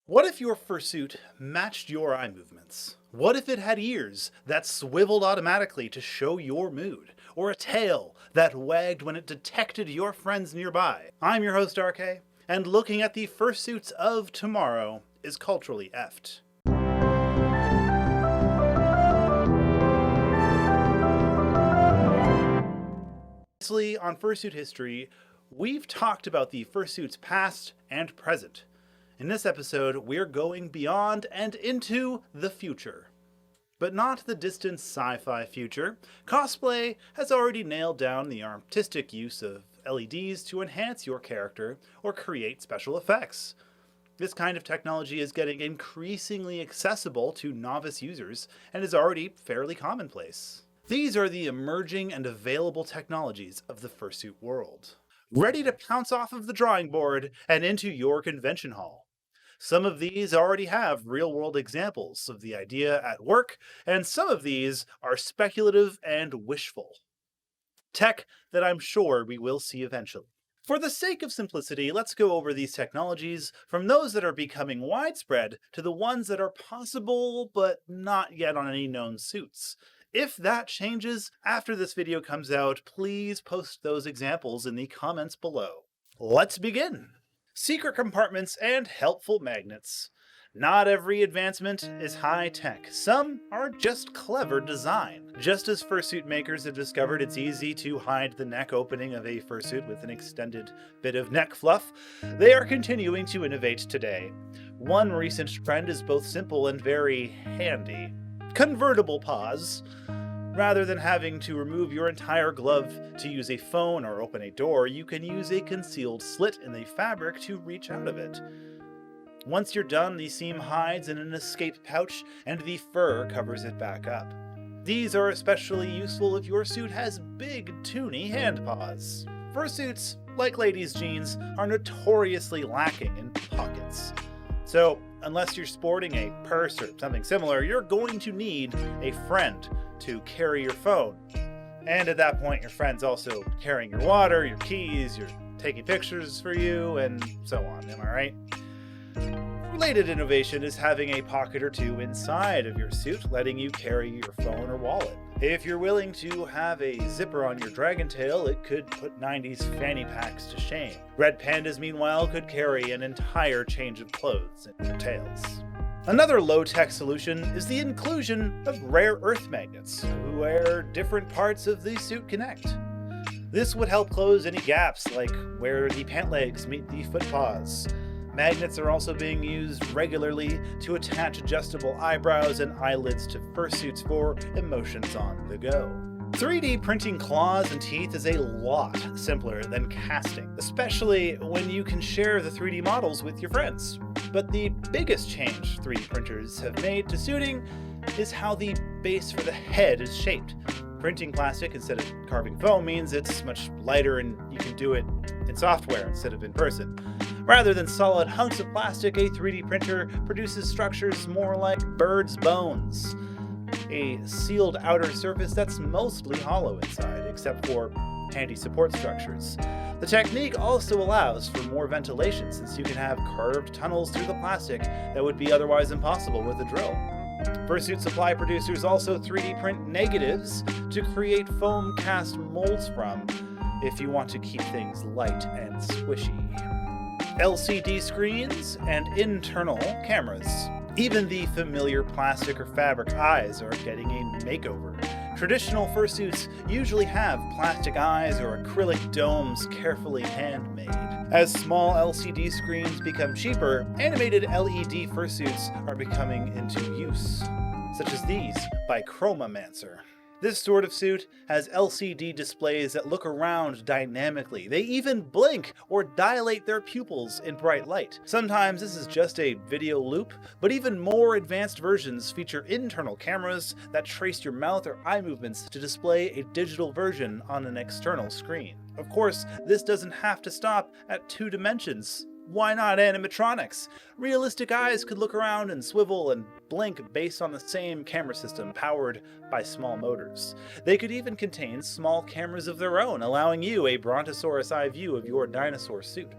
What if your fursuit matched your eye movements? What if it had ears that swiveled automatically to show your mood? Or a tail that wagged when it detected your friends nearby? I'm your host, RK, and looking at the fursuits of tomorrow is culturally effed. Previously on Fursuit History, we've talked about the fursuits past and present. In this episode, we're going beyond and into the future. But not the distant sci-fi future. Cosplay has already nailed down the artistic use of LEDs to enhance your character or create special effects. This kind of technology is getting increasingly accessible to novice users and is already fairly commonplace. These are the emerging and available technologies of the fursuit world, ready to pounce off of the drawing board and into your convention hall. Some of these already have real world examples of the idea at work, and some of these are speculative and wishful. Tech that I'm sure we will see eventually. For the sake of simplicity, let's go over these technologies from those that are becoming widespread to the ones that are possible but not yet on any known suits. If that changes after this video comes out, please post those examples in the comments below. Let's begin! Secret compartments and helpful magnets. Not every advancement is high tech. Some are just clever design. Just as fursuit makers have discovered it's easy to hide the neck opening of a fursuit with an extended bit of neck fluff, they are continuing to innovate today. One recent trend is both simple and very handy. Convertible paws. Rather than having to remove your entire glove to use a phone or open a door, you can use a concealed slit in the fabric to reach out of it. Once you're done, the seam hides in an escape pouch and the fur covers it back up. These are especially useful if your suit has big, toony hand paws. Fursuits, like ladies' jeans, are notoriously lacking in pockets. So, unless you're sporting a purse or something similar, you're going to need a friend to carry your phone. And at that point, your friend's also carrying your water, your keys, you're taking pictures for you, and so on. Am I right? Related innovation is having a pocket or two inside of your suit, letting you carry your phone or wallet. If you're willing to have a zipper on your dragon tail, it could put 90s fanny packs to shame. Red pandas, meanwhile, could carry an entire change of clothes in their tails. Another low-tech solution is the inclusion of rare earth magnets, where different parts of the suit connect. This would help close any gaps, like where the pant legs meet the foot paws. Magnets are also being used regularly to attach adjustable eyebrows and eyelids to fursuits for emotions on the go. 3D printing claws and teeth is a lot simpler than casting, especially when you can share the 3D models with your friends. But the biggest change 3D printers have made to suiting is how the base for the head is shaped. Printing plastic instead of carving foam means it's much lighter and you can do it in software instead of in person. Rather than solid hunks of plastic, a 3D printer produces structures more like birds' bones. A sealed outer surface that's mostly hollow inside, except for handy support structures. The technique also allows for more ventilation, since you can have curved tunnels through the plastic that would be otherwise impossible with a drill. Fursuit supply producers also 3D print negatives to create foam cast molds from, if you want to keep things light and squishy. LCD screens and internal cameras. Even the familiar plastic or fabric eyes are getting a makeover. Traditional fursuits usually have plastic eyes or acrylic domes carefully handmade. As small LCD screens become cheaper, animated LED fursuits are becoming into use, such as these by Chromamancer. This sort of suit has LCD displays that look around dynamically. They even blink or dilate their pupils in bright light. Sometimes this is just a video loop, but even more advanced versions feature internal cameras that trace your mouth or eye movements to display a digital version on an external screen. Of course, this doesn't have to stop at 2 dimensions. Why not animatronics? Realistic eyes could look around and swivel and blink based on the same camera system powered by small motors. They could even contain small cameras of their own, allowing you a Brontosaurus eye view of your dinosaur suit.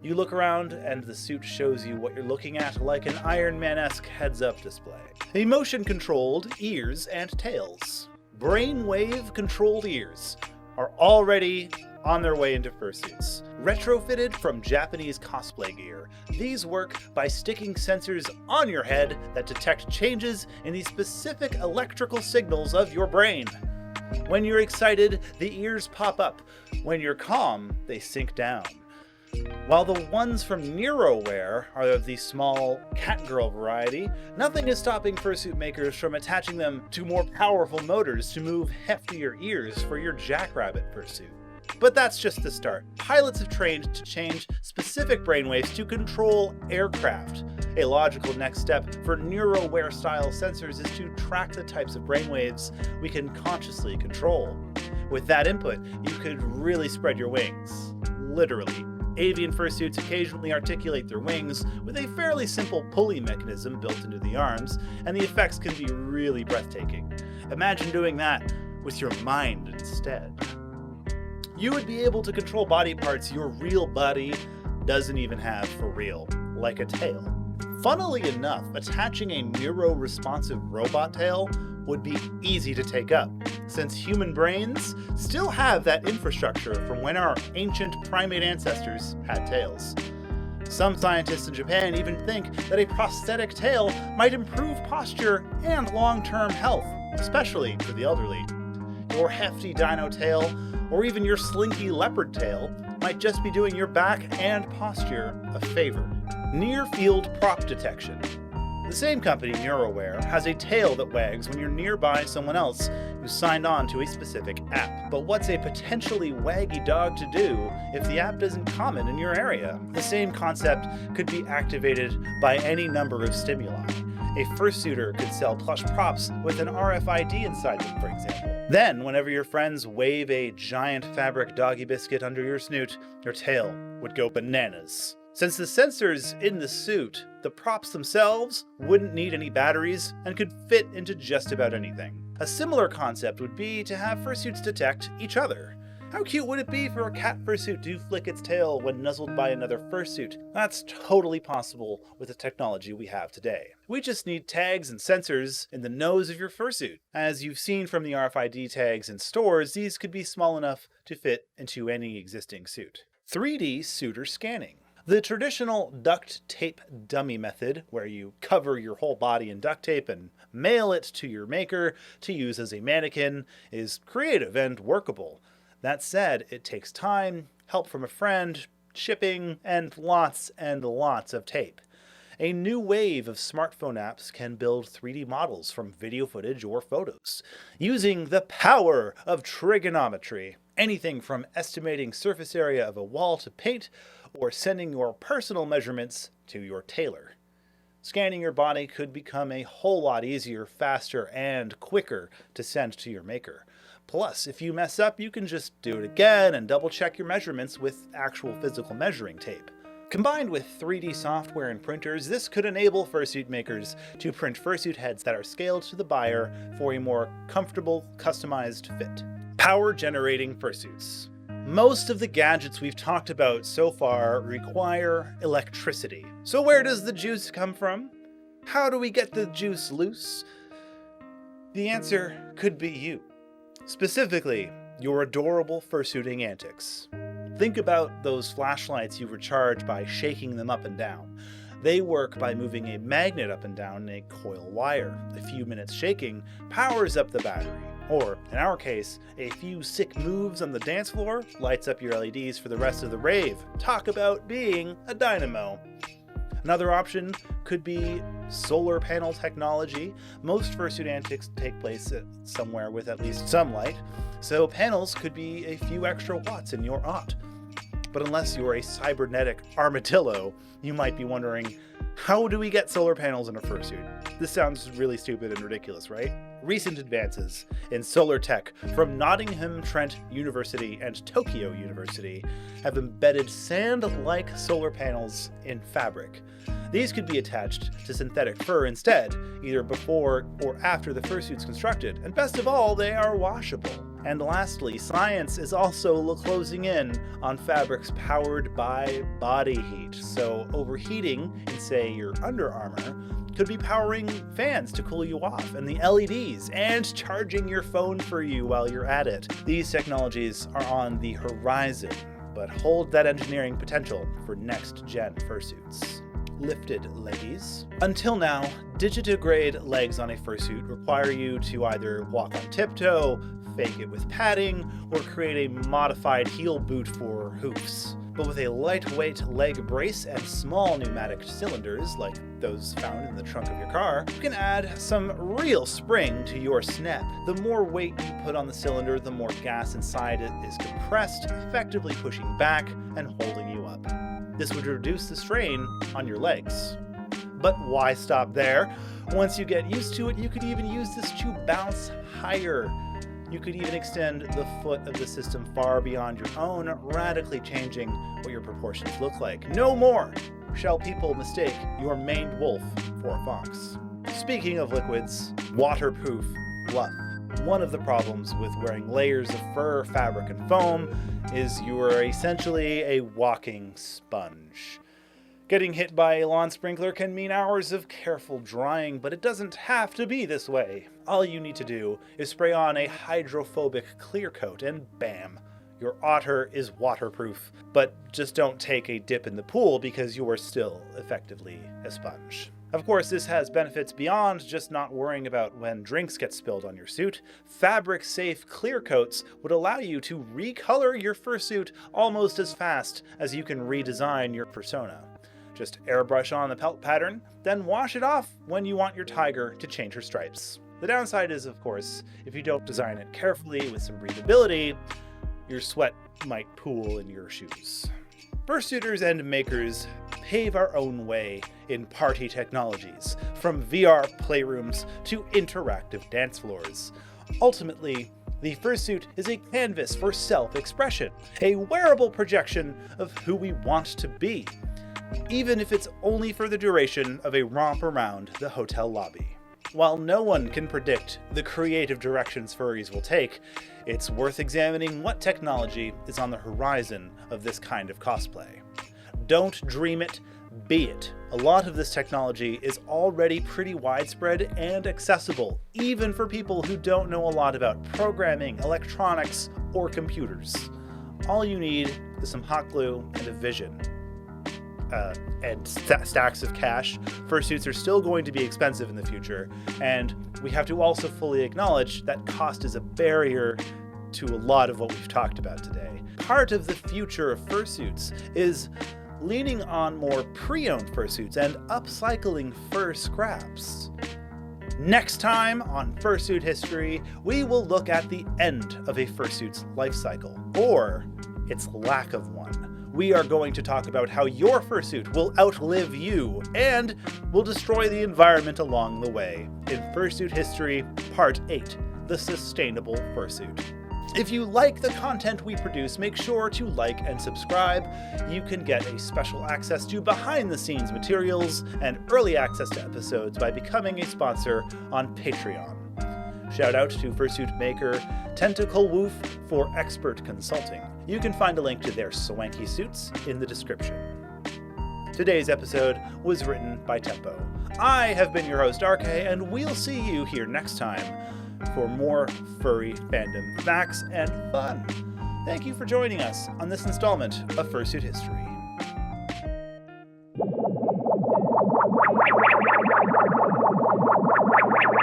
You look around and the suit shows you what you're looking at like an Iron Man-esque heads-up display. Emotion-controlled ears and tails. Brainwave-controlled ears are already on their way into fursuits. Retrofitted from Japanese cosplay gear, these work by sticking sensors on your head that detect changes in the specific electrical signals of your brain. When you're excited, the ears pop up. When you're calm, they sink down. While the ones from NeuroWear are of the small catgirl variety, nothing is stopping fursuit makers from attaching them to more powerful motors to move heftier ears for your jackrabbit fursuit. But that's just the start. Pilots have trained to change specific brainwaves to control aircraft. A logical next step for NeuroWear-style sensors is to track the types of brainwaves we can consciously control. With that input, you could really spread your wings. Literally. Avian fursuits occasionally articulate their wings with a fairly simple pulley mechanism built into the arms, and the effects can be really breathtaking. Imagine doing that with your mind instead. You would be able to control body parts your real body doesn't even have for real, like a tail. Funnily enough, attaching a neuro-responsive robot tail would be easy to take up, since human brains still have that infrastructure from when our ancient primate ancestors had tails. Some scientists in Japan even think that a prosthetic tail might improve posture and long-term health, especially for the elderly. Your hefty dino tail, or even your slinky leopard tail, might just be doing your back and posture a favor. Near-field prop detection. The same company, NeuroWear, has a tail that wags when you're nearby someone else who's signed on to a specific app. But what's a potentially waggy dog to do if the app isn't common in your area? The same concept could be activated by any number of stimuli. A fursuiter could sell plush props with an RFID inside them, for example. Then, whenever your friends wave a giant fabric doggy biscuit under your snoot, your tail would go bananas. Since the sensors in the suit, the props themselves wouldn't need any batteries and could fit into just about anything. A similar concept would be to have fursuits detect each other. How cute would it be for a cat fursuit to flick its tail when nuzzled by another fursuit? That's totally possible with the technology we have today. We just need tags and sensors in the nose of your fursuit. As you've seen from the RFID tags in stores, these could be small enough to fit into any existing suit. 3D suitor scanning. The traditional duct tape dummy method, where you cover your whole body in duct tape and mail it to your maker to use as a mannequin, is creative and workable. That said, it takes time, help from a friend, shipping, and lots of tape. A new wave of smartphone apps can build 3D models from video footage or photos, using the power of trigonometry. Anything from estimating surface area of a wall to paint, or sending your personal measurements to your tailor. Scanning your body could become a whole lot easier, faster, and quicker to send to your maker. Plus, if you mess up, you can just do it again and double-check your measurements with actual physical measuring tape. Combined with 3D software and printers, this could enable fursuit makers to print fursuit heads that are scaled to the buyer for a more comfortable, customized fit. Power-generating fursuits. Most of the gadgets we've talked about so far require electricity. So where does the juice come from? How do we get the juice loose? The answer could be you. Specifically, your adorable fursuiting antics. Think about those flashlights you recharge by shaking them up and down. They work by moving a magnet up and down a coil wire. A few minutes shaking powers up the battery. Or, in our case, a few sick moves on the dance floor lights up your LEDs for the rest of the rave. Talk about being a dynamo. Another option could be solar panel technology. Most fursuit antics take place somewhere with at least some light, so panels could be a few extra watts in your OT. But unless you're a cybernetic armadillo, you might be wondering, how do we get solar panels in a fursuit? This sounds really stupid and ridiculous, right? Recent advances in solar tech from Nottingham Trent University and Tokyo University have embedded sand-like solar panels in fabric. These could be attached to synthetic fur instead, either before or after the fursuit's constructed, and best of all, they are washable. And lastly, science is also closing in on fabrics powered by body heat. So overheating in, say, your Under Armour could be powering fans to cool you off, and the LEDs, and charging your phone for you while you're at it. These technologies are on the horizon, but hold that engineering potential for next-gen fursuits. Lifted leggies. Until now, Digitigrade legs on a fursuit require you to either walk on tiptoe, fake it with padding, or create a modified heel boot for hoofs. But with a lightweight leg brace and small pneumatic cylinders, like those found in the trunk of your car, you can add some real spring to your snap. The more weight you put on the cylinder, the more gas inside it is compressed, effectively pushing back and holding you up. This would reduce the strain on your legs. But why stop there? Once you get used to it, you could even use this to bounce higher. You could even extend the foot of the system far beyond your own, radically changing what your proportions look like. No more shall people mistake your maned wolf for a fox. Speaking of liquids, waterproof fluff. One of the problems with wearing layers of fur, fabric, and foam is you are essentially a walking sponge. Getting hit by a lawn sprinkler can mean hours of careful drying, but it doesn't have to be this way. All you need to do is spray on a hydrophobic clear coat and bam, your otter is waterproof. But just don't take a dip in the pool because you are still effectively a sponge. Of course, this has benefits beyond just not worrying about when drinks get spilled on your suit. Fabric-safe clear coats would allow you to recolor your fursuit almost as fast as you can redesign your persona. Just airbrush on the pelt pattern, then wash it off when you want your tiger to change her stripes. The downside is, of course, if you don't design it carefully with some breathability, your sweat might pool in your shoes. Fursuiters and makers pave our own way in party technologies, from VR playrooms to interactive dance floors. Ultimately, the fursuit is a canvas for self-expression, a wearable projection of who we want to be, even if it's only for the duration of a romp around the hotel lobby. While no one can predict the creative directions furries will take, it's worth examining what technology is on the horizon of this kind of cosplay. Don't dream it, be it. A lot of this technology is already pretty widespread and accessible, even for people who don't know a lot about programming, electronics, or computers. All you need is some hot glue and a vision. And stacks of cash. Fursuits are still going to be expensive in the future, and we have to also fully acknowledge that cost is a barrier to a lot of what we've talked about today. Part of the future of fursuits is leaning on more pre-owned fursuits and upcycling fur scraps. Next time on Fursuit History, we will look at the end of a fursuit's life cycle, or its lack of one. We are going to talk about how your fursuit will outlive you and will destroy the environment along the way in Fursuit History Part 8, The Sustainable Fursuit. If you like the content we produce, make sure to like and subscribe. You can get a special access to behind-the-scenes materials and early access to episodes by becoming a sponsor on Patreon. Shout out to fursuit maker Tentacle Woof for expert consulting. You can find a link to their swanky suits in the description. Today's episode was written by Tempo. I have been your host, RK, and we'll see you here next time for more furry fandom facts and fun. Thank you for joining us on this installment of Fursuit History.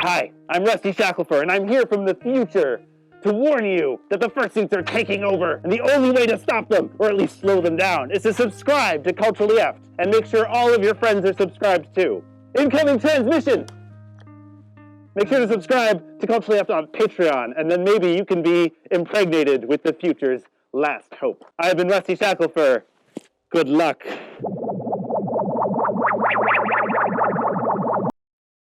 Hi, I'm Rusty Shacklefur, and I'm here from the future to warn you that the fursuits are taking over, and the only way to stop them, or at least slow them down, is to subscribe to Culturally Effed, and make sure all of your friends are subscribed too. Incoming transmission! Make sure to subscribe to Culturally Effed on Patreon, and then maybe you can be impregnated with the future's last hope. I've been Rusty Shacklefur. Good luck.